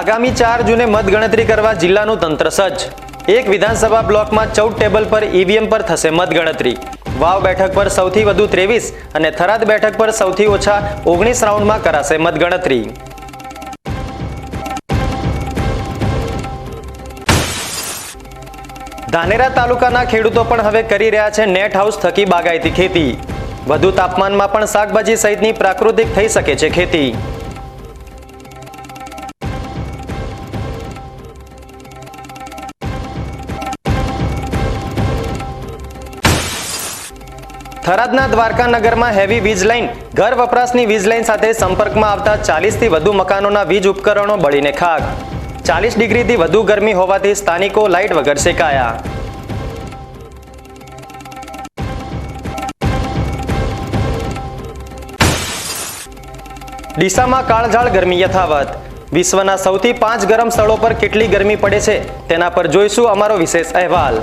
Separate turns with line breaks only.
આગામી 4 જૂને મતગણતરી કરવા જિલ્લાનું તંત્ર સજ્જ। એક વિધાનસભા બ્લોકમાં 14 ટેબલ પર ઈવીએમ પર થશે મતગણતરી। વાવ બેઠક પર સૌથી વધુ 23 અને થરાદ બેઠક પર સૌથી ઓછા 19 રાઉન્ડમાં કરાશે મતગણતરી। ધાનેરા તાલુકાના ખેડૂતો પણ હવે કરી રહ્યા છે નેટ હાઉસ થકી બાગાયતી ખેતી। વધુ તાપમાનમાં પણ શાકભાજી સહિતની પ્રાકૃતિક થઈ શકે છે ખેતી। થરાદના દ્વારકા નગરમાં હેવી વીજ લાઇન ઘર વપરાશની વીજ લાઇન સાથે સંપર્કમાં આવતા 40 થી વધુ મકાનોના વીજ ઉપકરણો બળીને ખાક। 40 ડિગ્રીથી વધુ ગરમી હોવાથી સ્થાનિકો લાઇટ વગર શેકાયા। ડીસામાં કાળઝાળ ગરમી યથાવત। વિશ્વના સૌથી 5 ગરમ સ્થળો પર કેટલી ગરમી પડે છે તેના પર જોઈશું અમારો વિશેષ અહેવાલ।